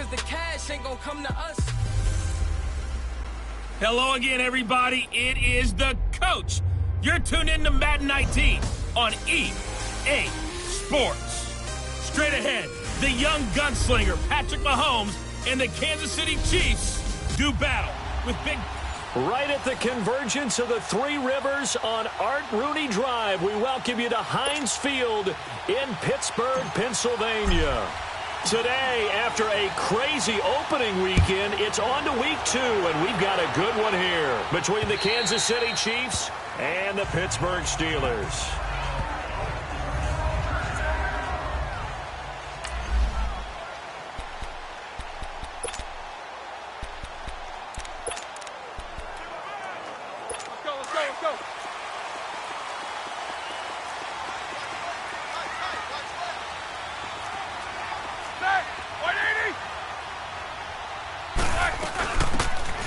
cause the cash ain't gonna come to us. Hello again, everybody. It is the coach. You're tuned in to Madden 19 on EA Sports. Straight ahead, the young gunslinger Patrick Mahomes and the Kansas City Chiefs do battle with big... Right at the convergence of the Three Rivers on Art Rooney Drive, we welcome you to Heinz Field in Pittsburgh, Pennsylvania. Today, after a crazy opening weekend, it's on to week 2, and we've got a good one here between the Kansas City Chiefs and the Pittsburgh Steelers.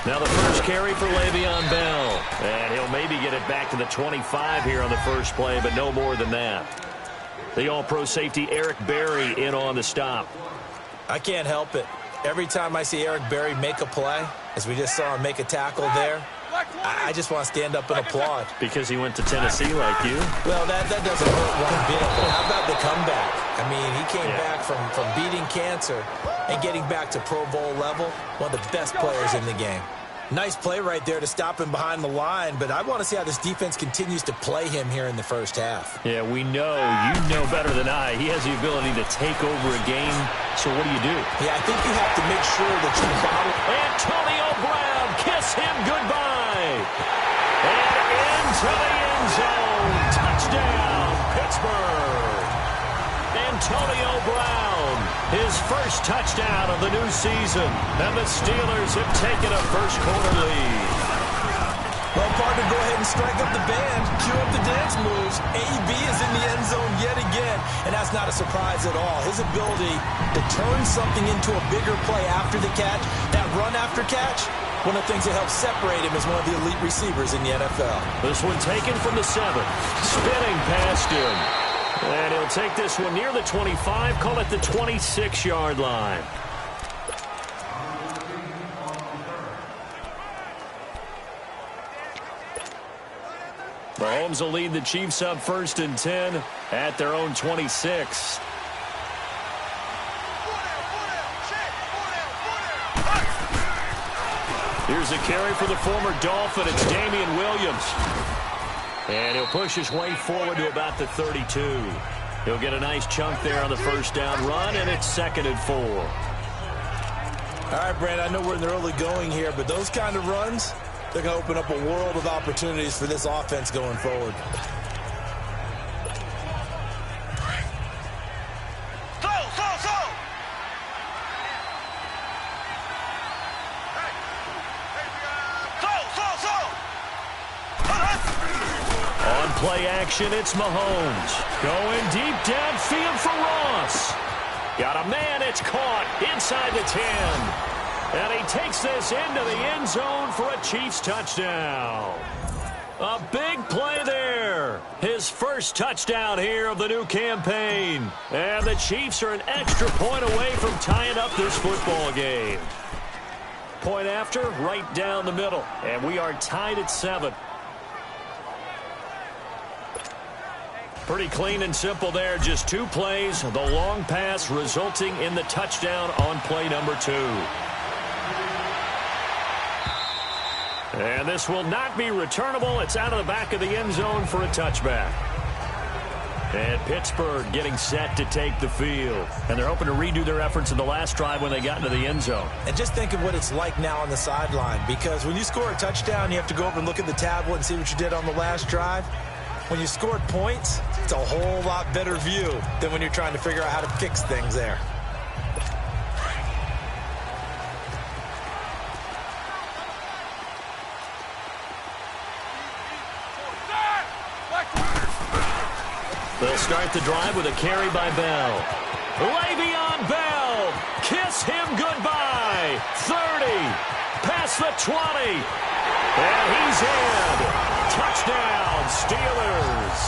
Now the first carry for Le'Veon Bell. And he'll maybe get it back to the 25 here on the first play, but no more than that. The All-Pro safety Eric Berry in on the stop. I can't help it. Every time I see Eric Berry make a play, as we just saw him make a tackle there, I just want to stand up and applaud. Because he went to Tennessee like you? Well, that doesn't hurt one bit. But how about the comeback? I mean, he came back from beating cancer and getting back to Pro Bowl level. One of the best players in the game. Nice play right there to stop him behind the line, but I want to see how this defense continues to play him here in the first half. Yeah, we know. You know better than I. He has the ability to take over a game, so what do you do? Yeah, I think you have to make sure that you bottle. Antonio Brown, kiss him goodbye. And into the end zone. Touchdown, Pittsburgh. Antonio Brown, his first touchdown of the new season. And the Steelers have taken a first-quarter lead. Well, partner, go ahead and strike up the band. Cue up the dance moves. AB is in the end zone yet again. And that's not a surprise at all. His ability to turn something into a bigger play after the catch, that run after catch, one of the things that helps separate him as one of the elite receivers in the NFL. This one taken from the 7. Spinning past him. And he'll take this one near the 25, call it the 26-yard line. Mahomes will lead the Chiefs up 1st and 10 at their own 26. Here's a carry for the former Dolphin. It's Damian Williams. And he'll push his way forward to about the 32. He'll get a nice chunk there on the first down run, and it's 2nd and 4. All right, Brand, I know we're in the early going here, but those kind of runs, they're going to open up a world of opportunities for this offense going forward. Play action, it's Mahomes. Going deep downfield for Ross. Got a man, it's caught inside the 10. And he takes this into the end zone for a Chiefs touchdown. A big play there. His first touchdown here of the new campaign. And the Chiefs are an extra point away from tying up this football game. Point after, right down the middle. And we are tied at 7. Pretty clean and simple there. Just 2 plays. The long pass resulting in the touchdown on play number 2. And this will not be returnable. It's out of the back of the end zone for a touchback. And Pittsburgh getting set to take the field. And they're hoping to redo their efforts in the last drive when they got into the end zone. And just think of what it's like now on the sideline. Because when you score a touchdown, you have to go over and look at the tablet and see what you did on the last drive. When you scored points, it's a whole lot better view than when you're trying to figure out how to fix things there. They'll start the drive with a carry by Bell. Le'Veon Bell, kiss him goodbye. 30, past the 20, and he's in. Touchdown, Steelers.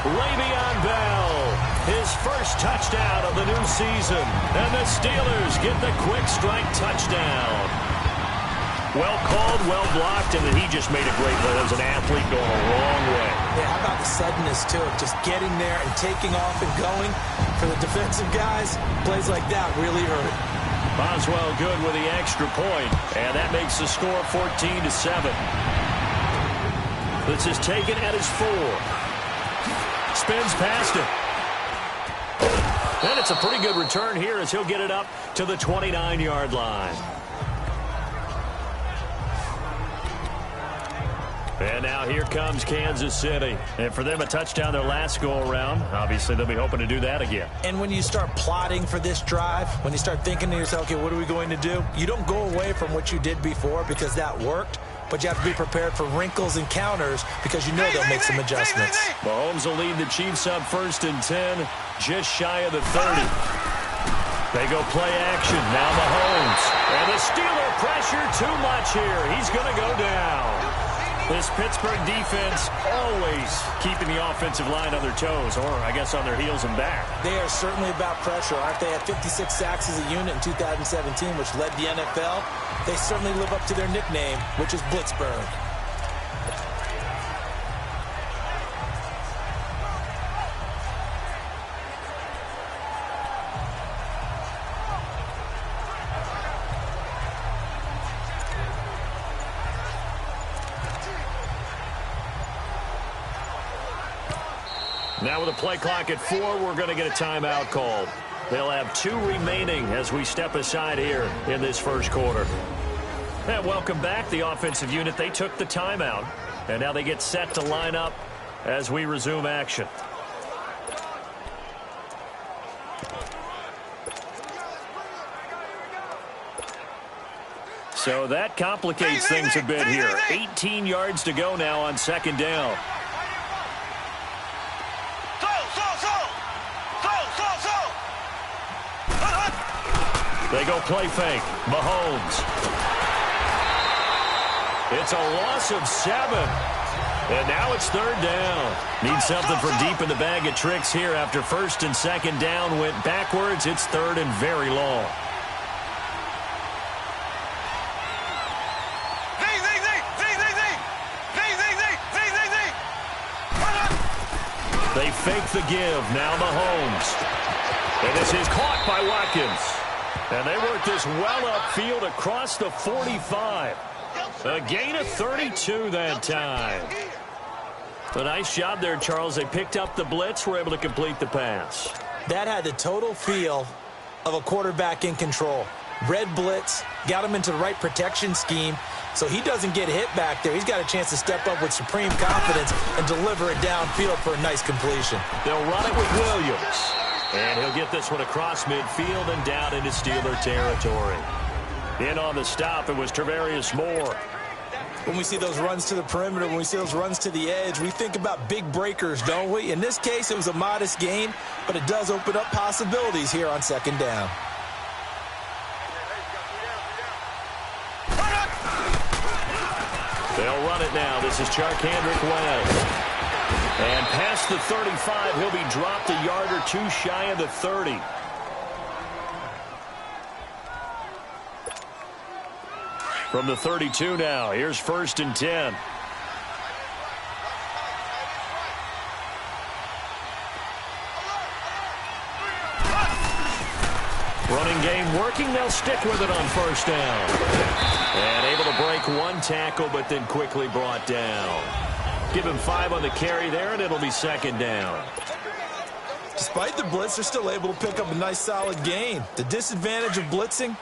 Le'Veon Bell, his first touchdown of the new season. And the Steelers get the quick strike touchdown. Well called, well blocked, and then he just made a great play. That was an athlete going a long way. Yeah, how about the suddenness, too? Just getting there and taking off and going. For the defensive guys, plays like that really hurt. Boswell good with the extra point, and that makes the score 14-7. This is taken at his 4. Spins past it. And it's a pretty good return here as he'll get it up to the 29-yard line. And now here comes Kansas City. And for them, a touchdown their last go-around. Obviously, they'll be hoping to do that again. And when you start plotting for this drive, when you start thinking to yourself, okay, what are we going to do? You don't go away from what you did before because that worked. But you have to be prepared for wrinkles and counters because you know they'll make some adjustments. Mahomes will lead the Chiefs up 1st and 10, just shy of the 30. They go play action. Now Mahomes. And the Steeler pressure too much here. He's going to go down. This Pittsburgh defense always keeping the offensive line on their toes, or I guess on their heels and back. They are certainly about pressure, aren't they? At 56 sacks as a unit in 2017, which led the NFL. They certainly live up to their nickname, which is Blitzburg. Now with a play clock at 4, we're going to get a timeout called. They'll have 2 remaining as we step aside here in this first quarter. And welcome back, the offensive unit. They took the timeout, and now they get set to line up as we resume action. So that complicates things a bit here. 18 yards to go now on 2nd down. They go play fake. Mahomes. It's a loss of 7. And now it's 3rd down. Need something from deep in the bag of tricks here after 1st and 2nd down went backwards. It's 3rd and very long. They fake the give. Now Mahomes. And this is caught by Watkins. And they work this well upfield across the 45. A gain of 32 that time. A nice job there, Charles. They picked up the blitz, were able to complete the pass. That had the total feel of a quarterback in control. Red blitz, got him into the right protection scheme, so he doesn't get hit back there. He's got a chance to step up with supreme confidence and deliver it downfield for a nice completion. They'll run it with Williams. And he'll get this one across midfield and down into Steeler territory. In on the stop, it was Tarvarius Moore. When we see those runs to the perimeter, when we see those runs to the edge, we think about big breakers, don't we? In this case, it was a modest gain, but it does open up possibilities here on 2nd down. They'll run it now. This is Charkandrick Webb. And past the 35, he'll be dropped a yard or 2 shy of the 30. From the 32 now, here's 1st and 10. Running game working, they'll stick with it on 1st down. And able to break 1 tackle, but then quickly brought down. Give him 5 on the carry there, and it'll be 2nd down. Despite the blitz, they're still able to pick up a nice, solid gain. The disadvantage of blitzing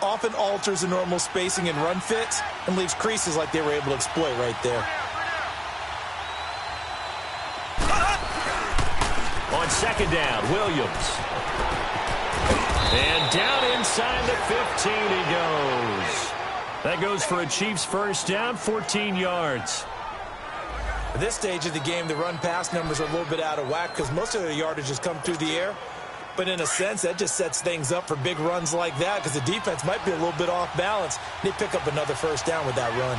often alters the normal spacing and run fits and leaves creases like they were able to exploit right there. On 2nd down, Williams. And down inside the 15 he goes. That goes for a Chiefs 1st down, 14 yards. At this stage of the game, the run-pass numbers are a little bit out of whack because most of their yardage has come through the air. But in a sense, that just sets things up for big runs like that because the defense might be a little bit off balance. They pick up another 1st down with that run.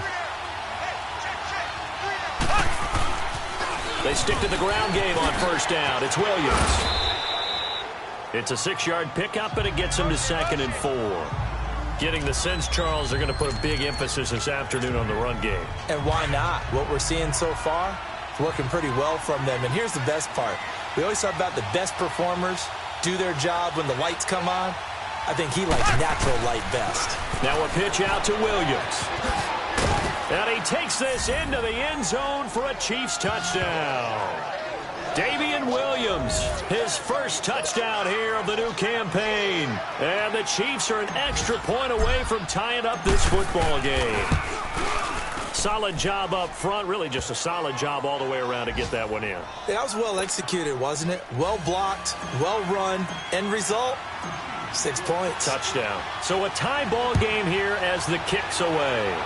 They stick to the ground game on 1st down. It's Williams. It's a 6-yard pickup, and it gets him to 2nd and 4. Getting the sense, Charles, they're going to put a big emphasis this afternoon on the run game. And why not? What we're seeing so far, it's working pretty well from them. And here's the best part. We always talk about the best performers do their job when the lights come on. I think he likes natural light best. Now a pitch out to Williams. And he takes this into the end zone for a Chiefs touchdown. Davian Williams, his first touchdown here of the new campaign. And the Chiefs are an extra point away from tying up this football game. Solid job up front, really just a solid job all the way around to get that one in. That was well executed, wasn't it? Well blocked, well run, end result, 6 points. Touchdown. So a tie ball game here as the kick's away.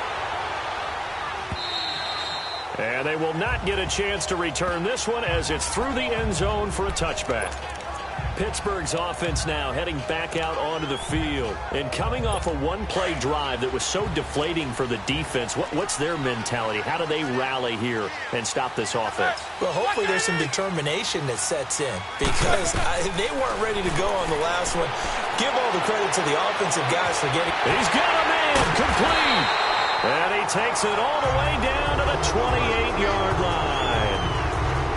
And they will not get a chance to return this one as it's through the end zone for a touchback. Pittsburgh's offense now heading back out onto the field. And coming off a one-play drive that was so deflating for the defense, what's their mentality? How do they rally here and stop this offense? Well, hopefully there's some determination that sets in because they weren't ready to go on the last one. Give all the credit to the offensive guys for getting... He's got a man complete. And he takes it all the way down to the 28-yard line.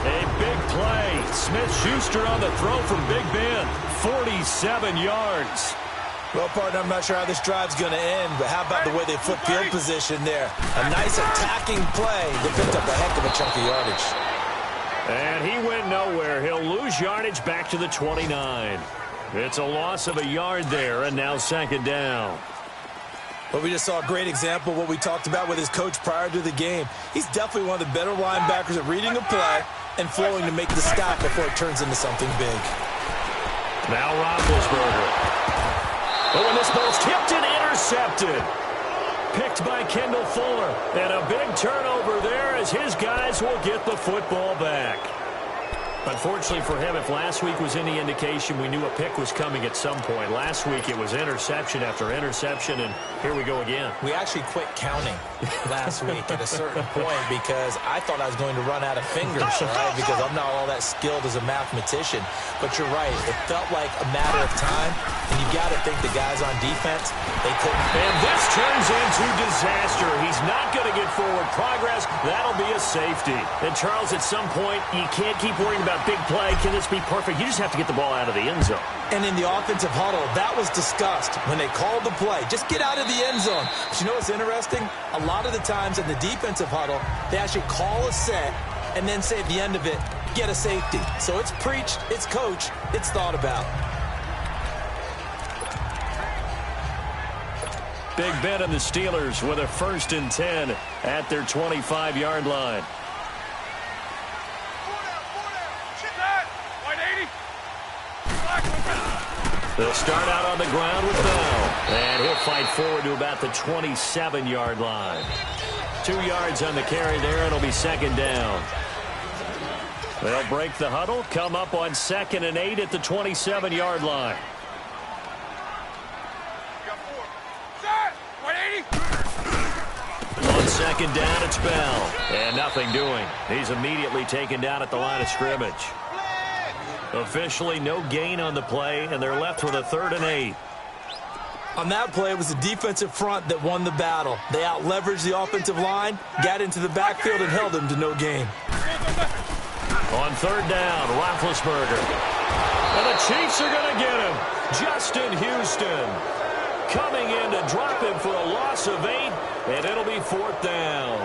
A big play. Smith-Schuster on the throw from Big Ben. 47 yards. Well, partner, I'm not sure how this drive's going to end, but how about the way they flip field position there? A nice attacking play that picked up a heck of a chunk of yardage. And he went nowhere. He'll lose yardage back to the 29. It's a loss of a yard there, and now 2nd down. Well, we just saw a great example of what we talked about with his coach prior to the game. He's definitely one of the better linebackers at reading a play and flowing to make the stop before it turns into something big. Now Roethlisberger. Oh, and this ball's tipped and intercepted. Picked by Kendall Fuller. And a big turnover there as his guys will get the football back. Unfortunately for him, if last week was any indication, we knew a pick was coming at some point. Last week it was interception after interception, and here we go again. We actually quit counting last week at a certain point because I thought I was going to run out of fingers, right? Because I'm not all that skilled as a mathematician. But you're right. It felt like a matter of time, and you got to think the guys on defense, they couldn't. And this turns into disaster. He's not going to get forward progress. That'll be a safety. And, Charles, at some point, you can't keep worrying about big play. Can this be perfect? You just have to get the ball out of the end zone. And in the offensive huddle, that was discussed when they called the play. Just get out of the end zone. But you know what's interesting? A lot of the times in the defensive huddle, they actually call a set and then say at the end of it, get a safety. So it's preached, it's coached, it's thought about. Big Ben and the Steelers with a 1st and 10 at their 25-yard line. They'll start out on the ground with Bell. And he'll fight forward to about the 27-yard line. 2 yards on the carry there. It'll be 2nd down. They'll break the huddle, come up on 2nd and 8 at the 27-yard line. On 2nd down, it's Bell. And nothing doing. He's immediately taken down at the line of scrimmage. Officially no gain on the play, and they're left with a 3rd and 8. On that play, it was the defensive front that won the battle. They out-leveraged the offensive line, got into the backfield, and held them to no gain. On 3rd down, Roethlisberger. And the Chiefs are going to get him. Justin Houston coming in to drop him for a loss of 8, and it'll be 4th down.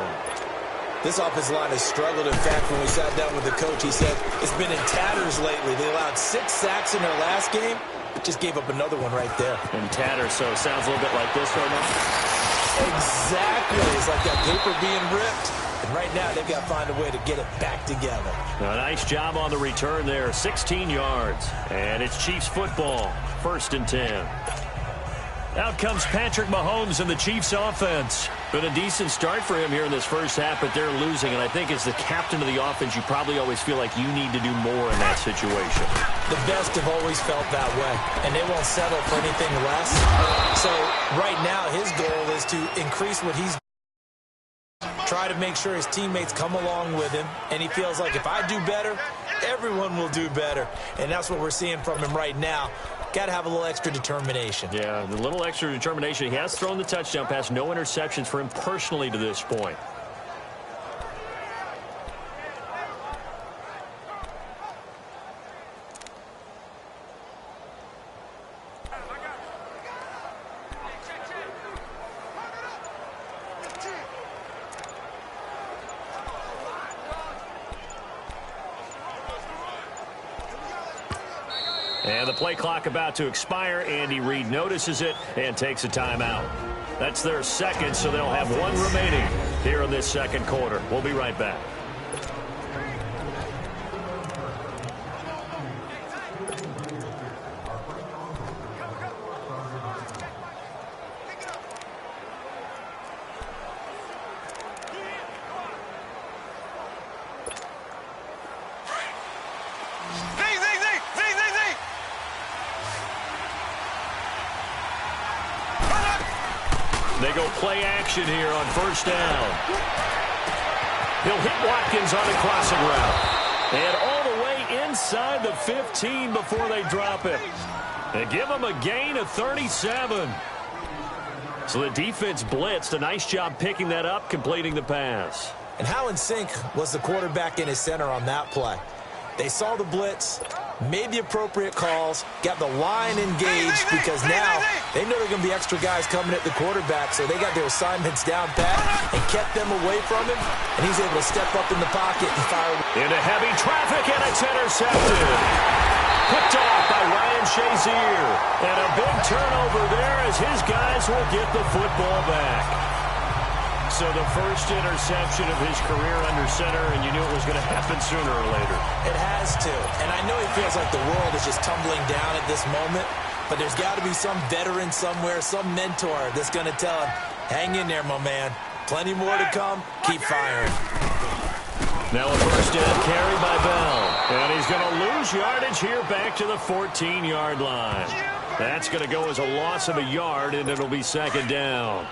This offensive line has struggled. In fact, when we sat down with the coach, he said it's been in tatters lately. They allowed 6 sacks in their last game. Just gave up another one right there. In tatters, so it sounds a little bit like this right now. Exactly. It's like that paper being ripped. And right now, they've got to find a way to get it back together. A nice job on the return there. 16 yards. And it's Chiefs football. 1st and 10. Out comes Patrick Mahomes and the Chiefs offense. Been a decent start for him here in this first half, but they're losing. And I think as the captain of the offense, you probably always feel like you need to do more in that situation. The best have always felt that way, and they won't settle for anything less. So right now, his goal is to increase what he's try to make sure his teammates come along with him, and he feels like if I do better, Everyone will do better, and that's what we're seeing from him right now. Got to have a little extra determination. Yeah, the little extra determination. He has thrown the touchdown pass. No interceptions for him personally to this point. And the play clock about to expire. Andy Reid notices it and takes a timeout. That's their second, so they'll have one remaining here in this second quarter. We'll be right back. They go play action here on first down. He'll hit Watkins on the crossing route. And all the way inside the 15 before they drop it. They give him a gain of 37. So the defense blitzed. A nice job picking that up, completing the pass. And how in sync was the quarterback in his center on that play? They saw the blitz, made the appropriate calls, got the line engaged because now they know there are going to be extra guys coming at the quarterback, so they got their assignments down pat and kept them away from him, and he's able to step up in the pocket and fire. Into heavy traffic, and it's intercepted. Picked off by Ryan Shazier. And a big turnover there as his guys will get the football back. So the first interception of his career under center, and you knew it was going to happen sooner or later. It has to. And I know he feels like the world is just tumbling down at this moment, but there's got to be some veteran somewhere, some mentor that's going to tell him, hang in there, my man. Plenty more to come. Keep firing. Now a first down carry by Bell. And he's going to lose yardage here back to the 14-yard line. That's going to go as a loss of a yard, and it'll be second down.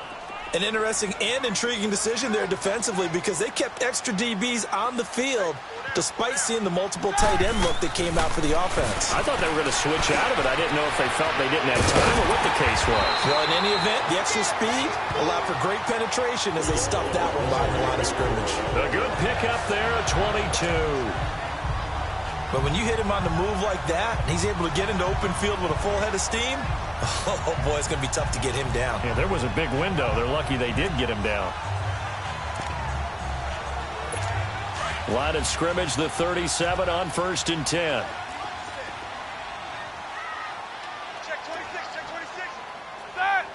An interesting and intriguing decision there defensively because they kept extra DBs on the field despite seeing the multiple tight end look that came out for the offense. I thought they were going to switch out of it. I didn't know if they felt they didn't have time or what the case was. Well, in any event, the extra speed allowed for great penetration as they stuffed that one behind the line of scrimmage. A good pickup there at 22. But when you hit him on the move like that, and he's able to get into open field with a full head of steam, oh boy, it's going to be tough to get him down. Yeah, there was a big window. They're lucky they did get him down. Line of scrimmage, the 37 on 1st and 10. Check 26, check 26. Start.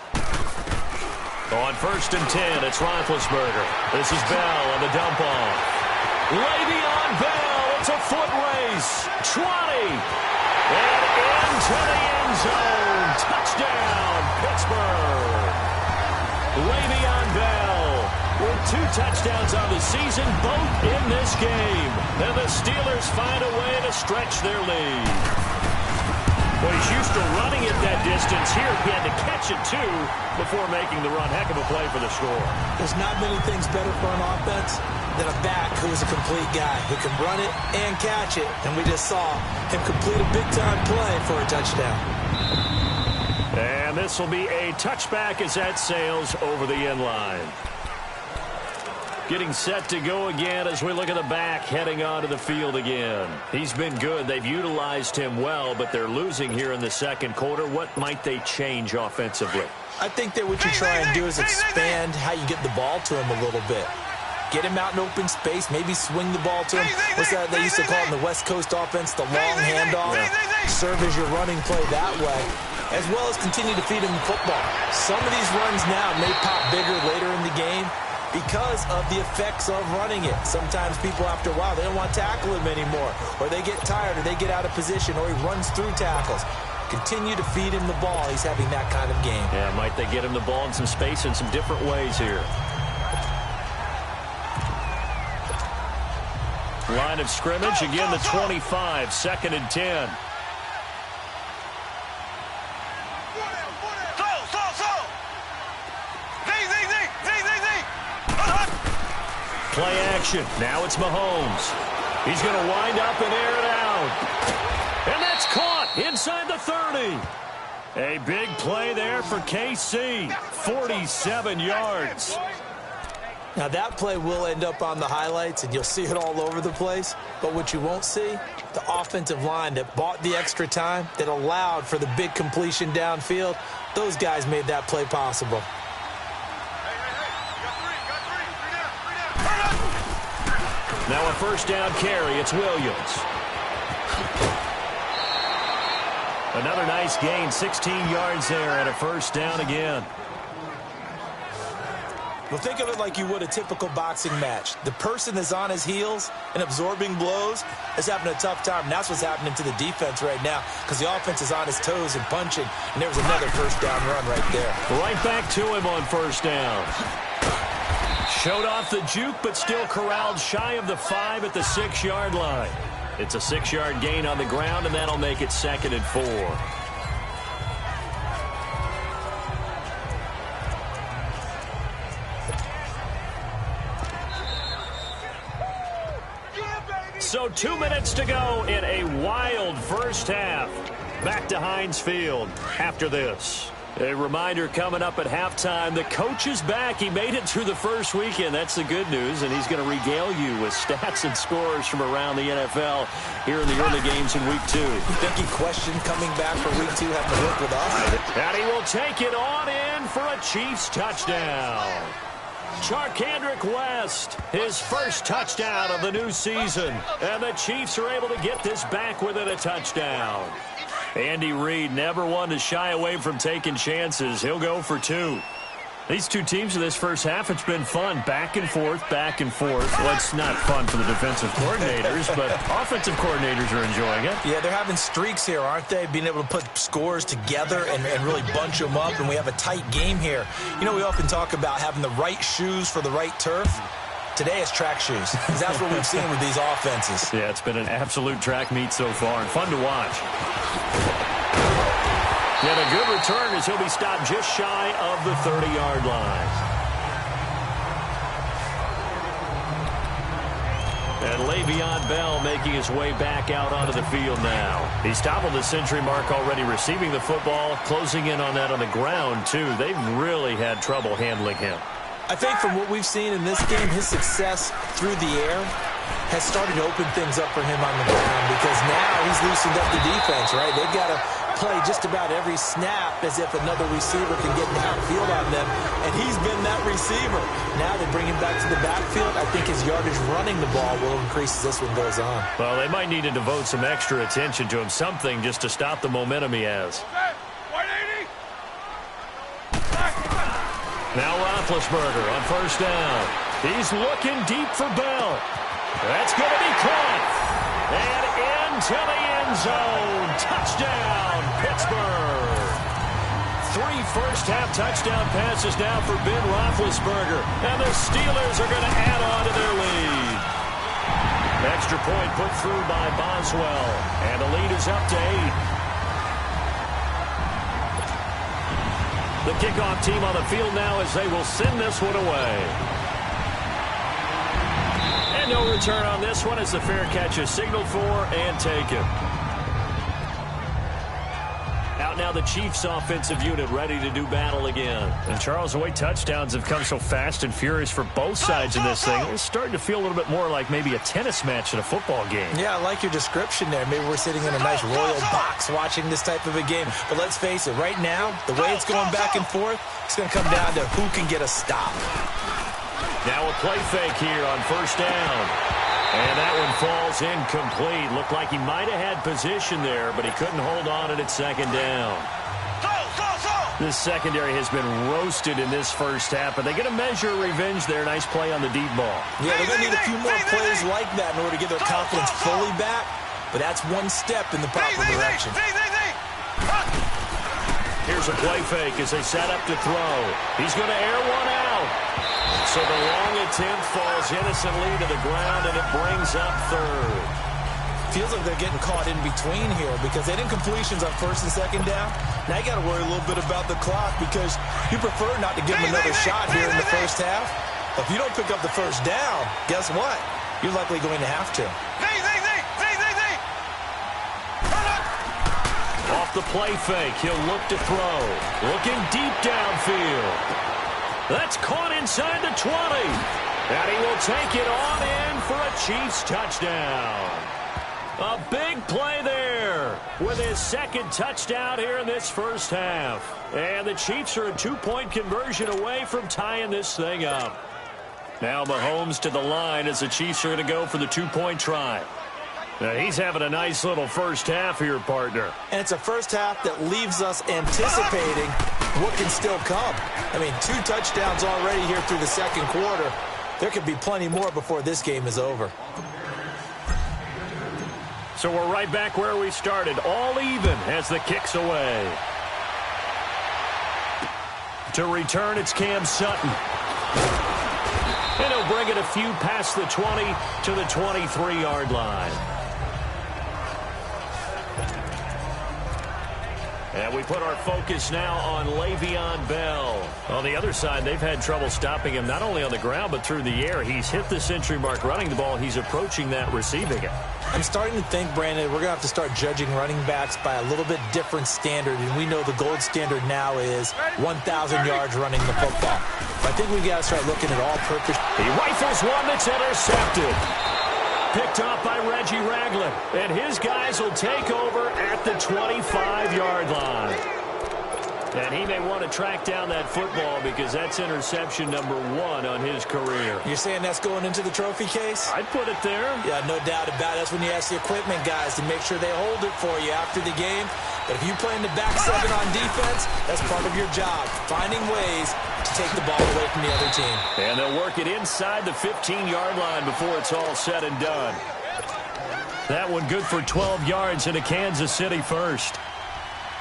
On 1st and 10, it's Roethlisberger. This is Bell on the dump off. Le'Veon Bell. It's a foot race. 20. And into the end zone. Touchdown, Pittsburgh. Le'Veon Bell with 2 touchdowns on the season, both in this game. And the Steelers find a way to stretch their lead. Well, he's used to running it that distance. Here he had to catch it, too, before making the run. Heck of a play for the score. There's not many things better for an offense than a back who is a complete guy who can run it and catch it. And we just saw him complete a big-time play for a touchdown. And this will be a touchback as that sails over the end line. Getting set to go again as we look at the back heading onto the field again. He's been good. They've utilized him well, but they're losing here in the second quarter. What might they change offensively? I think that what you try and do is expand how you get the ball to him a little bit. Get him out in open space, maybe swing the ball to him. What's that they used to call in the West Coast offense, the long handoff. Serve as your running play that way, as well as continue to feed him the football. Some of these runs now may pop bigger later in the game because of the effects of running it. Sometimes people, after a while, they don't want to tackle him anymore, or they get tired, or they get out of position, or he runs through tackles. Continue to feed him the ball. He's having that kind of game. Yeah, might they get him the ball in some space in some different ways here. Line of scrimmage, again the 25, 2nd and 10. Play action. Now it's Mahomes. He's going to wind up and air it out. And that's caught inside the 30. A big play there for KC. 47 yards. Now, that play will end up on the highlights, and you'll see it all over the place. But what you won't see, the offensive line that bought the extra time, that allowed for the big completion downfield, those guys made that play possible. Now a first down carry. It's Williams. Another nice gain, 16 yards there, and a first down again. Well, think of it like you would a typical boxing match. The person that's on his heels and absorbing blows is having a tough time. And that's what's happening to the defense right now because the offense is on his toes and punching. And there was another first down run right there. Right back to him on first down. Showed off the juke, but still corralled shy of the 5 at the 6-yard line. It's a 6-yard gain on the ground, and that'll make it 2nd and 4. So 2 minutes to go in a wild first half. Back to Heinz Field after this. A reminder coming up at halftime, the coach is back. He made it through the first weekend. That's the good news, and he's going to regale you with stats and scores from around the NFL here in the early games in Week 2. You think he questioned coming back for Week 2 having to work with us? And he will take it on in for a Chiefs touchdown. Charkandrick West, his first touchdown of the new season. And the Chiefs are able to get this back within a touchdown. Andy Reid never one to shy away from taking chances. He'll go for 2. These two teams in this first half, it's been fun. Back and forth, back and forth. Well, it's not fun for the defensive coordinators, but offensive coordinators are enjoying it. Yeah, they're having streaks here, aren't they? Being able to put scores together and really bunch them up, and we have a tight game here. You know, we often talk about having the right shoes for the right turf. Today it's track shoes, because that's what we've seen with these offenses. Yeah, it's been an absolute track meet so far, and fun to watch. Yet a good return as he'll be stopped just shy of the 30-yard line. And Le'Veon Bell making his way back out onto the field now. He's toppled the century mark already receiving the football, closing in on that on the ground, too. They've really had trouble handling him. I think from what we've seen in this game, his success through the air has started to open things up for him on the ground because now he's loosened up the defense, right? They've got to play just about every snap as if another receiver can get downfield on them, and he's been that receiver. Now they bring him back to the backfield. I think his yardage running the ball will increase as this one goes on. Well, they might need to devote some extra attention to him, something just to stop the momentum he has. Now Roethlisberger on first down. He's looking deep for Bell. That's going to be caught. And into the end zone. Touchdown, Pittsburgh. 3 first-half touchdown passes now for Ben Roethlisberger. And the Steelers are going to add on to their lead. Extra point put through by Boswell. And the lead is up to 8. The kickoff team on the field now as they will send this one away. And no return on this one as the fair catch is signaled for and taken. Out now the Chiefs offensive unit ready to do battle again. And Charles, the way touchdowns have come so fast and furious for both sides in this thing, it's starting to feel a little bit more like maybe a tennis match in a football game. Yeah, I like your description there. Maybe we're sitting in a nice royal box watching this type of a game. But let's face it, right now, the way it's going back and forth, it's going to come down to who can get a stop. Now a play fake here on first down. And that one falls incomplete. Looked like he might have had position there, but he couldn't hold on at second down. This secondary has been roasted in this first half, but they're going to measure revenge there. Nice play on the deep ball. Yeah, they're going to need a few more plays like that in order to get their confidence fully back, but that's one step in the proper direction. Here's a play fake as they set up to throw. He's going to air one out. So the long attempt falls innocently to the ground, and it brings up third. Feels like they're getting caught in between here because they didn't completions on first and second down. Now you got to worry a little bit about the clock because you prefer not to give them another shot here in the first half. If you don't pick up the first down, guess what? You're likely going to have to. the play fake. He'll look to throw. Looking deep downfield. That's caught inside the 20. And he will take it on in for a Chiefs touchdown. A big play there with his second touchdown here in this first half. And the Chiefs are a 2-point conversion away from tying this thing up. Now Mahomes to the line as the Chiefs are going to go for the 2-point try. Now he's having a nice little first half here, partner. And it's a first half that leaves us anticipating what can still come. I mean, 2 touchdowns already here through the second quarter. There could be plenty more before this game is over. So we're right back where we started, all even as the kick's away. To return, it's Cam Sutton. And he'll bring it a few past the 20 to the 23-yard line. And we put our focus now on Le'Veon Bell. On the other side, they've had trouble stopping him not only on the ground but through the air. He's hit the century mark running the ball. He's approaching that receiving it. I'm starting to think, Brandon, we're going to have to start judging running backs by a little bit different standard. And we know the gold standard now is 1,000 yards running the football. I think we've got to start looking at all-purpose. He rifles one that's intercepted. Picked off by Reggie Ragland. And his guys will take over at the 25-yard line. And he may want to track down that football because that's interception number 1 on his career. You're saying that's going into the trophy case? I'd put it there. Yeah, no doubt about it. That's when you ask the equipment guys to make sure they hold it for you after the game. But if you play in the back 7 on defense, that's part of your job, finding ways to take the ball away from the other team. And they'll work it inside the 15-yard line before it's all said and done. That one good for 12 yards into Kansas City first.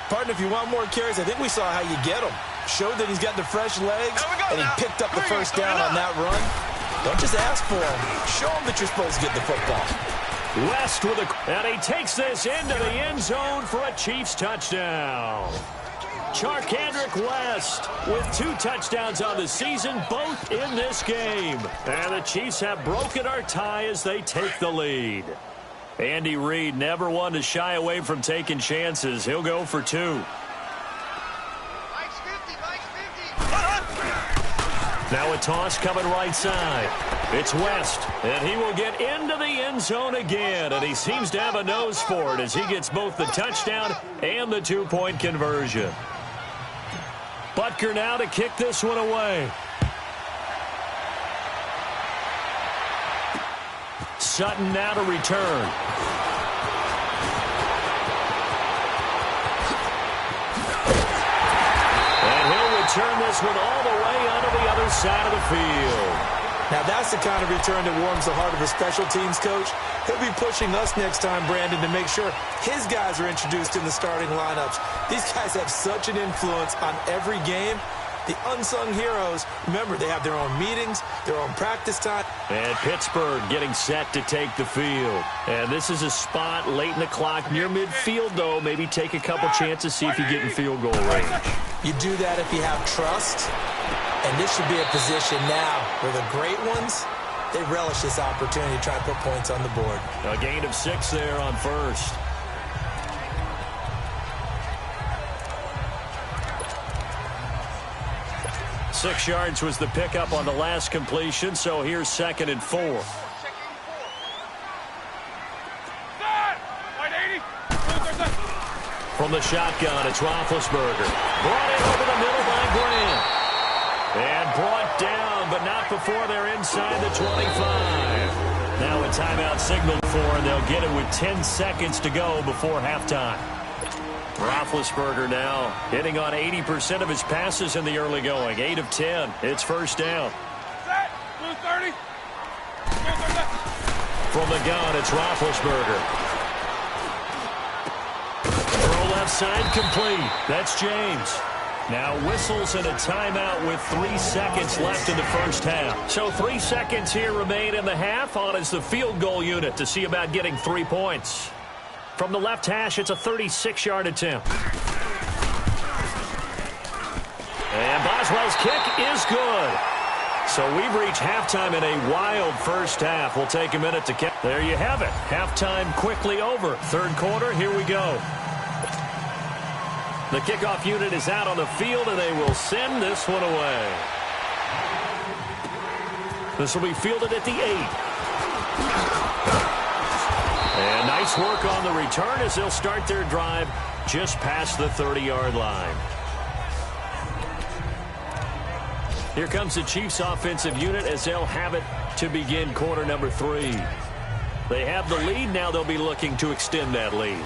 Partner, if you want more carries, I think we saw how you get them. Showed that he's got the fresh legs, and he picked up the first down on that run. Don't just ask for him. Show him that you're supposed to get the football. West with a... And he takes this into the end zone for a Chiefs touchdown. Charkandrick West with 2 touchdowns on the season, both in this game. And the Chiefs have broken our tie as they take the lead. Andy Reid never one to shy away from taking chances. He'll go for 2. Now a toss coming right side. It's West, and he will get into the end zone again, and he seems to have a nose for it as he gets both the touchdown and the 2-point conversion. Butker now to kick this one away. Sutton now to return. And he'll return this one all the way onto the other side of the field. Now that's the kind of return that warms the heart of a special teams coach. He'll be pushing us next time, Brandon, to make sure his guys are introduced in the starting lineups. These guys have such an influence on every game. The unsung heroes, remember, they have their own meetings, their own practice time. And Pittsburgh getting set to take the field. And this is a spot late in the clock near midfield, though. Maybe take a couple chances, see if you get in field goal range. You do that if you have trust. And this should be a position now where the great ones, they relish this opportunity to try to put points on the board. A gain of 6 there on first. Six yards was the pickup on the last completion, so here's 2nd and 4. From the shotgun, it's Roethlisberger. Brought in over the middle by Grant. And brought down, but not before they're inside the 25. Now a timeout signaled for, and they'll get it with 10 seconds to go before halftime. Roethlisberger now hitting on 80% of his passes in the early going. 8 of 10. It's first down. From the gun, it's Roethlisberger. Throw left side complete. That's James. Now whistles and a timeout with 3 seconds left in the first half. So 3 seconds here remain in the half on as the field goal unit to see about getting 3 points. From the left hash, it's a 36-yard attempt. And Boswell's kick is good. So we've reached halftime in a wild first half. We'll take a minute to catch. There you have it. Halftime quickly over. Third quarter, here we go. The kickoff unit is out on the field, and they will send this one away. This will be fielded at the 8. And nice work on the return as they'll start their drive just past the 30-yard line. Here comes the Chiefs offensive unit as they'll have it to begin quarter number 3. They have the lead. Now they'll be looking to extend that lead.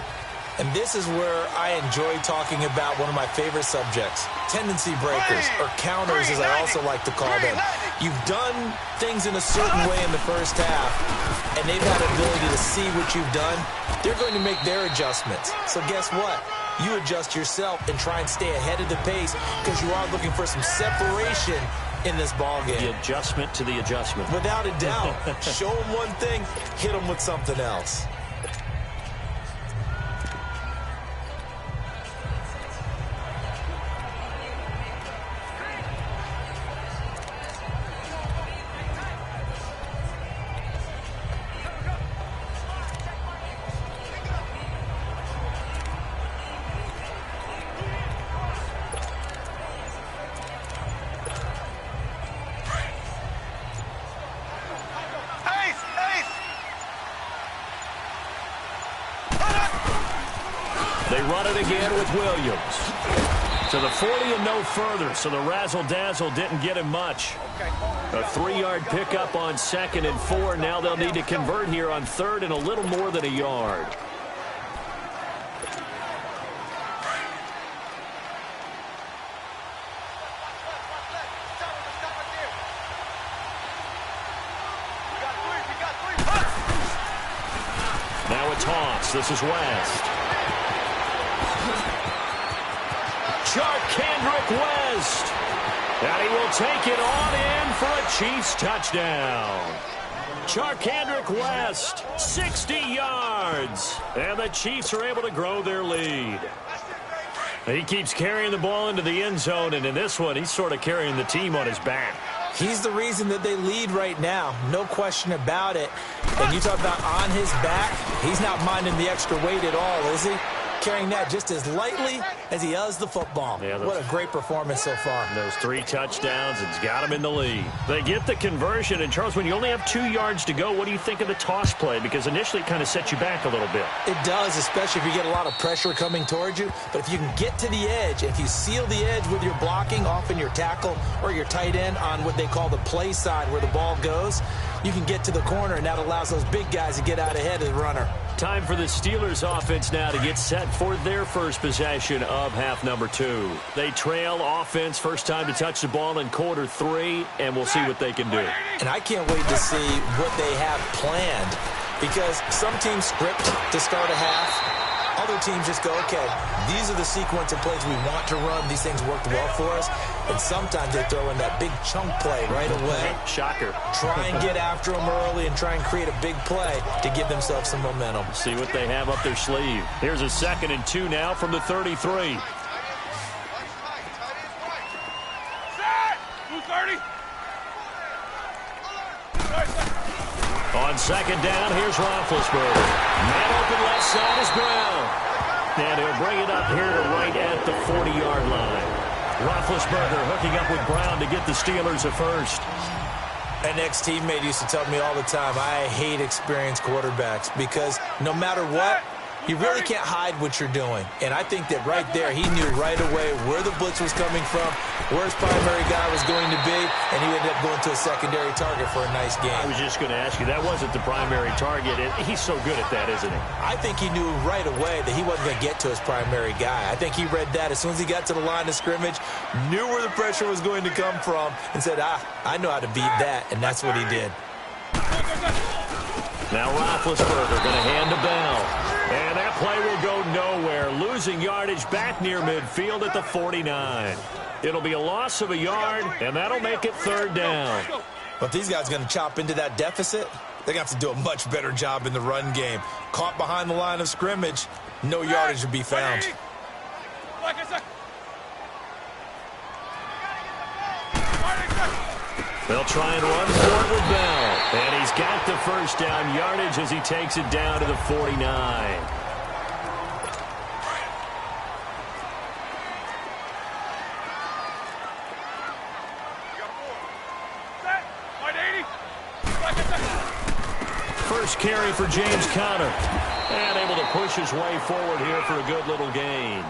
And this is where I enjoy talking about one of my favorite subjects, tendency breakers, or counters as I also like to call them. You've done things in a certain way in the first half, and they've had the ability to see what you've done. They're going to make their adjustments. So guess what? You adjust yourself and try and stay ahead of the pace because you are looking for some separation in this ball game. The adjustment to the adjustment. Without a doubt. Show them one thing, hit them with something else. They run it again with Williams. To the 40 and no further, so the razzle-dazzle didn't get him much. A 3-yard pickup on 2nd and 4. Now they'll need to convert here on 3rd and a little more than a yard. Now a toss. This is West. Kendrick West. And he will take it on in for a Chiefs touchdown. Kendrick West, 60 yards. And the Chiefs are able to grow their lead. He keeps carrying the ball into the end zone, and in this one, he's sort of carrying the team on his back. He's the reason that they lead right now. No question about it. And you talk about on his back, he's not minding the extra weight at all, is he? Carrying that just as lightly as he does the football. Yeah, what a great performance so far. Those 3 touchdowns, it's got him in the lead. They get the conversion, and Charles, when you only have 2 yards to go, what do you think of the toss play? Because initially it kind of sets you back a little bit. It does, especially if you get a lot of pressure coming towards you. But if you can get to the edge, if you seal the edge with your blocking, often your tackle or your tight end on what they call the play side where the ball goes, you can get to the corner, and that allows those big guys to get out ahead of the runner. Time for the Steelers offense now to get set for their first possession of half number 2. They trail offense, first time to touch the ball in quarter 3, and we'll see what they can do. And I can't wait to see what they have planned, because some teams script to start a half. Other teams just go, okay, these are the sequence of plays we want to run. These things worked well for us. And sometimes they throw in that big chunk play right away. Shocker. Try and get after them early and try and create a big play to give themselves some momentum. See what they have up their sleeve. Here's a 2nd and 2 now from the 33. On 2nd down, here's Roethlisberger. Man open left side is Brown. And he'll bring it up here to right at the 40-yard line. Roethlisberger hooking up with Brown to get the Steelers a first. An ex-teammate used to tell me all the time, I hate experienced quarterbacks because no matter what, you really can't hide what you're doing. And I think that right there, he knew right away where the blitz was coming from, where his primary guy was going to be, and he ended up going to a secondary target for a nice game. I was just going to ask you, that wasn't the primary target. He's so good at that, isn't he? I think he knew right away that he wasn't going to get to his primary guy. I think he read that as soon as he got to the line of scrimmage, knew where the pressure was going to come from, and said, I know how to beat that, and that's what he did. Now Roethlisberger going to hand to Bell. And that play will go nowhere. Losing yardage back near midfield at the 49. It'll be a loss of a yard, and that'll make it 3rd down. But if these guys are going to chop into that deficit, they're going to have to do a much better job in the run game. Caught behind the line of scrimmage, no yardage to be found. They'll try and run forward with Bell. And he's got the first down yardage as he takes it down to the 49. first carry for James Conner. And able to push his way forward here for a good little gain.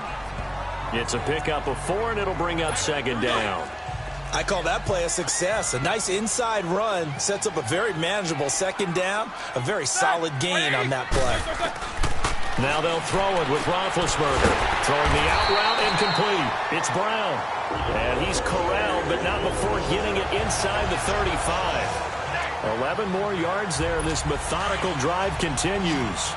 It's a pickup of 4, and it'll bring up second down. I call that play a success. A nice inside run sets up a very manageable second down. A very solid gain on that play. Now they'll throw it with Roethlisberger. Throwing the out route incomplete. It's Brown. And he's corralled, but not before getting it inside the 35. 11 more yards there. This methodical drive continues.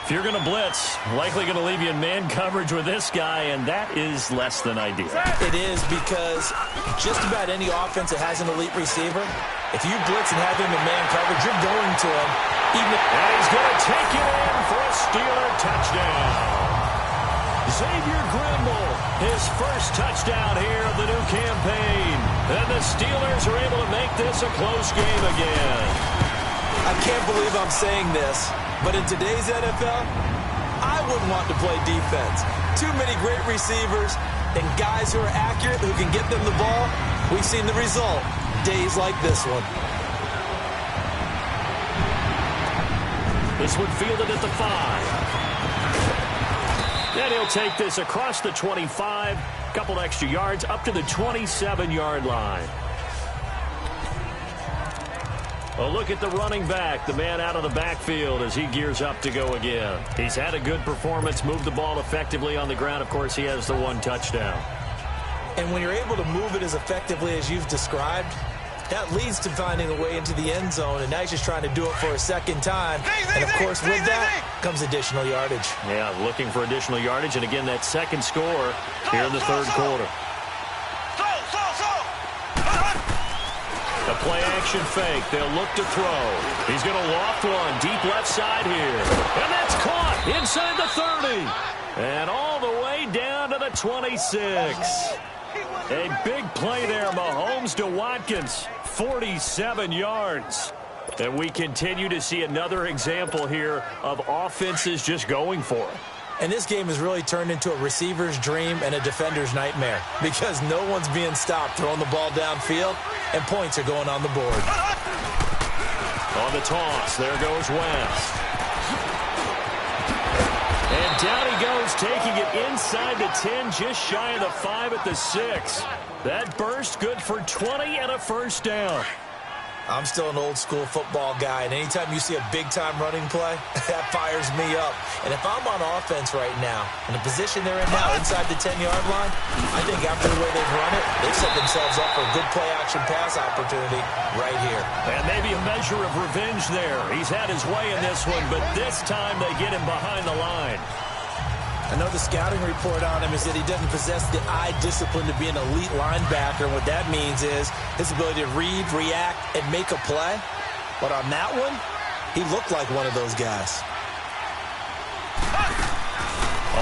If you're going to blitz, likely going to leave you in man coverage with this guy, and that is less than ideal. It is, because just about any offense that has an elite receiver, if you blitz and have him in man coverage, you're going to him. And he's going to take it in for a Steeler touchdown. Xavier Grimble, his first touchdown here of the new campaign. And the Steelers are able to make this a close game again. I can't believe I'm saying this, but in today's NFL, I wouldn't want to play defense. Too many great receivers and guys who are accurate, who can get them the ball. We've seen the result. Days like this one. This one fielded at the 5. And he'll take this across the 25. Couple extra yards up to the 27-yard line. A look at the running back, the man out of the backfield as he gears up to go again. He's had a good performance, moved the ball effectively on the ground. Of course, he has the 1 touchdown. And when you're able to move it as effectively as you've described, that leads to finding a way into the end zone, and now he's just trying to do it for a second time. And, of course, with that comes additional yardage. Yeah, looking for additional yardage, and again, that second score here in the third quarter. A play-action fake. They'll look to throw. He's going to loft one deep left side here. And that's caught inside the 30. And all the way down to the 26. A big play there, Mahomes to Watkins. 47 yards. And we continue to see another example here of offenses just going for it. And this game has really turned into a receiver's dream and a defender's nightmare, because no one's being stopped throwing the ball downfield, and points are going on the board. On the toss, there goes West. And down he goes, taking it inside the 10, just shy of the 5 at the 6. That burst good for 20 and a first down. I'm still an old-school football guy, and anytime you see a big-time running play, that fires me up. And if I'm on offense right now, in the position they're in now, inside the 10-yard line, I think after the way they've run it, they've set themselves up for a good play-action pass opportunity right here. And maybe a measure of revenge there. He's had his way in this one, but this time they get him behind the line. I know the scouting report on him is that he doesn't possess the eye discipline to be an elite linebacker. What that means is his ability to read, react, and make a play. But on that one, he looked like one of those guys.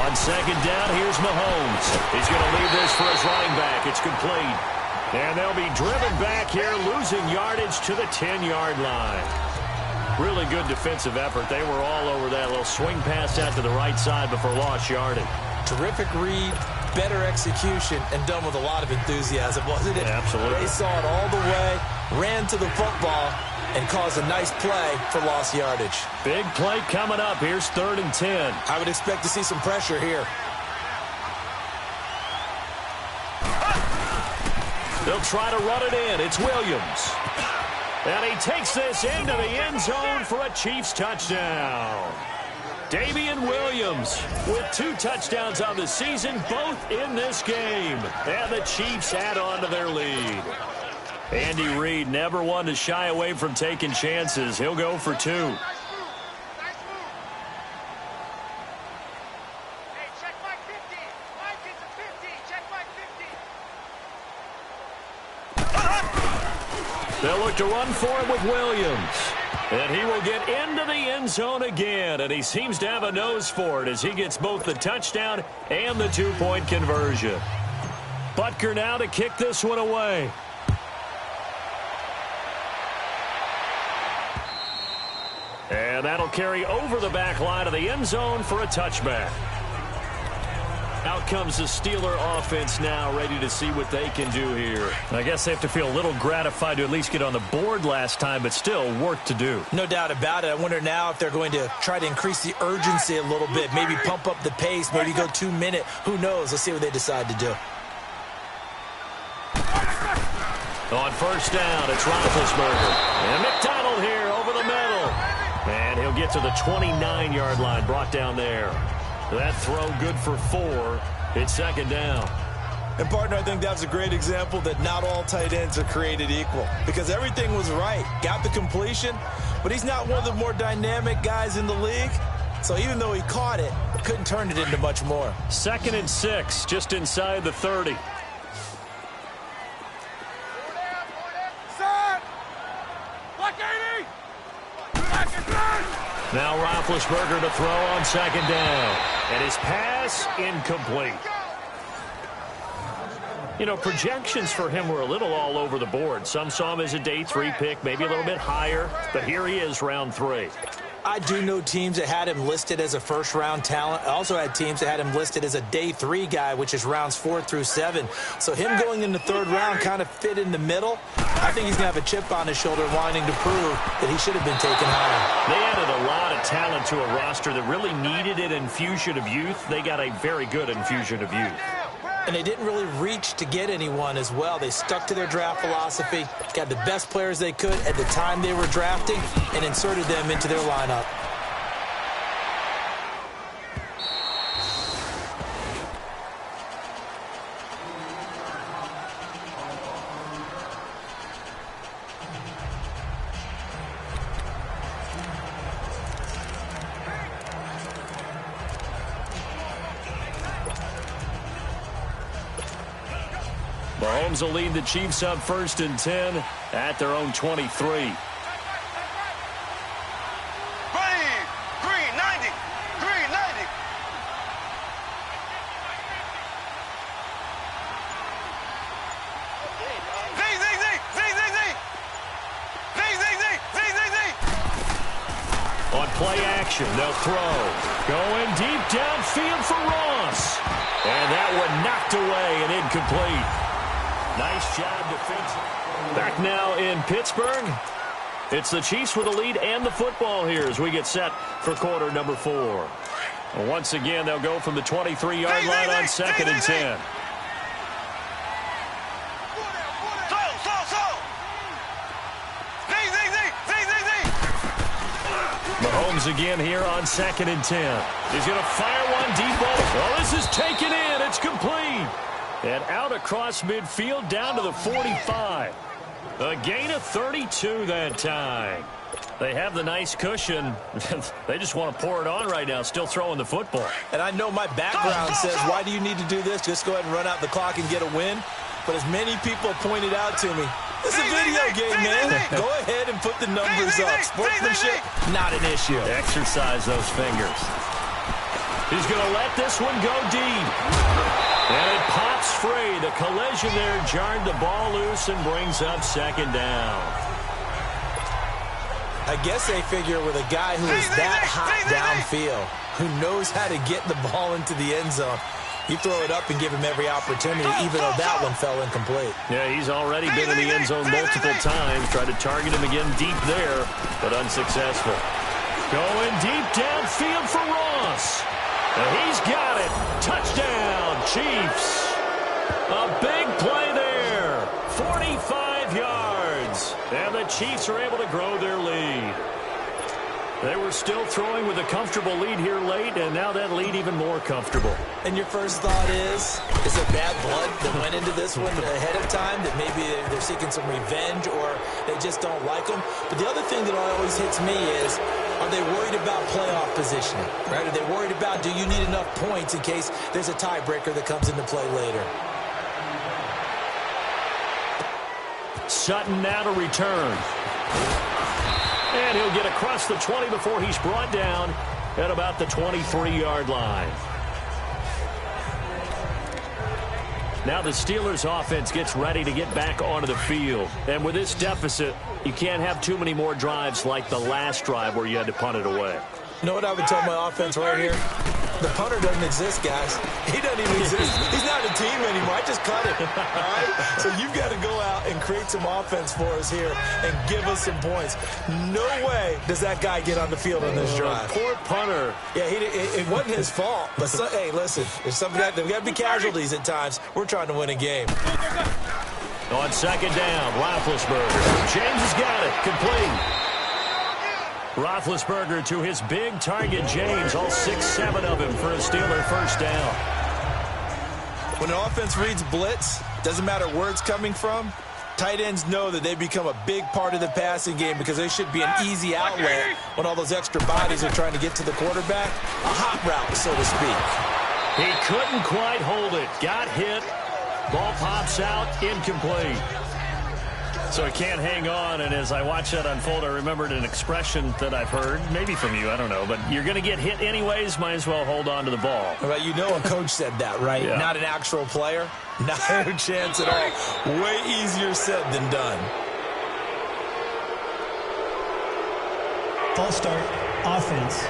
On second down, here's Mahomes. He's going to leave this for his running back. It's complete. And they'll be driven back here, losing yardage to the 10-yard line. Really good defensive effort. They were all over that little swing pass out to the right side before lost yardage. Terrific read, better execution, and done with a lot of enthusiasm, wasn't it? Absolutely. They saw it all the way, ran to the football, and caused a nice play for lost yardage. Big play coming up. Here's 3rd and 10. I would expect to see some pressure here. They'll try to run it in. It's Williams. And he takes this into the end zone for a Chiefs touchdown. Damian Williams with 2 touchdowns on the season, both in this game. And the Chiefs add on to their lead. Andy Reid never one to shy away from taking chances. He'll go for 2. They'll look to run for it with Williams. And he will get into the end zone again. And he seems to have a nose for it as he gets both the touchdown and the 2-point conversion. Butker now to kick this one away. And that'll carry over the back line of the end zone for a touchback. Out comes the Steeler offense now, ready to see what they can do here. I guess they have to feel a little gratified to at least get on the board last time, but still work to do. No doubt about it. I wonder now if they're going to try to increase the urgency a little bit, maybe pump up the pace, maybe go 2 minute. Who knows? Let's see what they decide to do. On first down, it's Roethlisberger. And McDonald here over the middle. And he'll get to the 29-yard line, brought down there. That throw good for 4. It's second down. And, partner, I think that's a great example that not all tight ends are created equal because everything was right. Got the completion, but he's not one of the more dynamic guys in the league. So even though he caught it, couldn't turn it into much more. 2nd and 6, just inside the 30. Now Roethlisberger to throw on second down. And his pass incomplete. You know, projections for him were a little all over the board. Some saw him as a day 3 pick, maybe a little bit higher. But here he is, round 3. I do know teams that had him listed as a first-round talent. I also had teams that had him listed as a day 3 guy, which is rounds 4 through 7. So him going in the 3rd round kind of fit in the middle. I think he's going to have a chip on his shoulder wanting to prove that he should have been taken higher. They added a lot of talent to a roster that really needed an infusion of youth. They got a very good infusion of youth. And they didn't really reach to get anyone as well. They stuck to their draft philosophy, got the best players they could at the time they were drafting, and inserted them into their lineup. Mahomes will lead the Chiefs up 1st and 10 at their own 23. Green, 90, green, 90. On play action, they'll throw. Going deep downfield for Ross. And that one knocked away and incomplete. Nice job defensively. Back now in Pittsburgh. It's the Chiefs with the lead and the football here as we get set for quarter number 4. And once again, they'll go from the 23-yard line on 2nd and 10. Mahomes again here on 2nd and 10. He's going to fire one deep over. Oh, this is taken in. It's complete. And out across midfield down to the 45. A gain of 32 that time. They have the nice cushion. They just want to pour it on right now, still throwing the football. And I know my background says, why do you need to do this? Just go ahead and run out the clock and get a win. But as many people pointed out to me, it's a video game, man. Go ahead and put the numbers up. Sportsmanship, not an issue. Exercise those fingers. He's going to let this one go deep. And it pops free. The collision there jarred the ball loose and brings up 2nd down. I guess they figure with a guy who is that hot downfield, who knows how to get the ball into the end zone, you throw it up and give him every opportunity, even though that one fell incomplete. Yeah, he's already been in the end zone multiple times. Tried to target him again deep there, but unsuccessful. Going deep downfield for Ross. And he's got it. Touchdown, Chiefs. A big play there. 45 yards. And the Chiefs are able to grow their lead. They were still throwing with a comfortable lead here late, and now that lead even more comfortable. And your first thought is it bad blood that went into this one ahead of time, that maybe they're seeking some revenge or they just don't like them? But the other thing that always hits me is, are they worried about playoff positioning? Right? Are they worried about, do you need enough points in case there's a tiebreaker that comes into play later? Sutton now to return. And he'll get across the 20 before he's brought down at about the 23-yard line. Now the Steelers offense gets ready to get back onto the field. And with this deficit, you can't have too many more drives like the last drive where you had to punt it away. You know what I would tell my offense right here? The punter doesn't exist, guys. He doesn't even exist. He's not a team anymore. I just cut him. All right? So you've got to go out and create some offense for us here and give us some points. No way does that guy get on the field on this drive. Poor punter. Yeah, it wasn't his fault. But, hey, listen, there's got to be casualties at times. We're trying to win a game. On second down, Roethlisberger. James has got it. Complete. Roethlisberger to his big target, James. All 6-7 of him for a Steeler first down. When an offense reads blitz, doesn't matter where it's coming from, tight ends know that they become a big part of the passing game because they should be an easy outlet when all those extra bodies are trying to get to the quarterback. A hot route, so to speak. He couldn't quite hold it. Got hit. Ball pops out. Incomplete. So he can't hang on, and as I watch that unfold, I remembered an expression that I've heard, maybe from you, I don't know, but you're going to get hit anyways, might as well hold on to the ball. Well, you know a coach said that, right? Yeah. Not an actual player. Not a chance at all. Way easier said than done. False start, offense.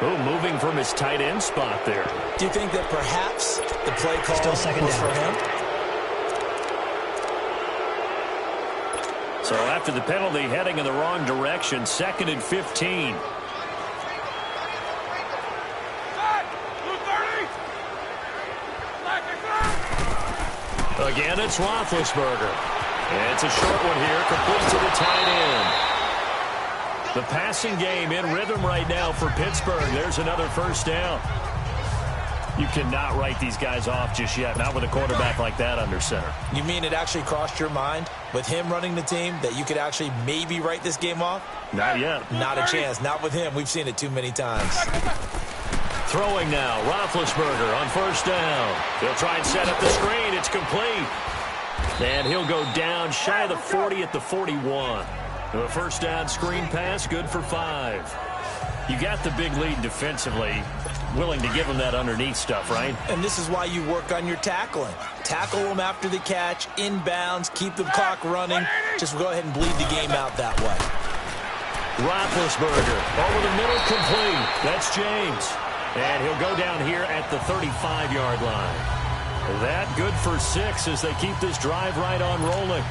Oh, moving from his tight end spot there. Do you think that perhaps the play call Still second was down for him? So after the penalty, heading in the wrong direction, 2nd and 15. Again, it's Roethlisberger. It's a short one here, complete to the tight end. The passing game in rhythm right now for Pittsburgh. There's another first down. You cannot write these guys off just yet, not with a quarterback like that under center. You mean it actually crossed your mind with him running the team that you could actually maybe write this game off? Not yet. Not a chance. Not with him. We've seen it too many times. Throwing now, Roethlisberger on first down. He'll try and set up the screen. It's complete. And he'll go down shy of the 40 at the 41. The first down screen pass, good for 5. You got the big lead defensively. Willing to give them that underneath stuff, right? And this is why you work on your tackling. Tackle them after the catch, inbounds, keep the clock running. Just go ahead and bleed the game out that way. Roethlisberger over the middle, complete. That's James. And he'll go down here at the 35-yard line. That good for 6 as they keep this drive right on rolling.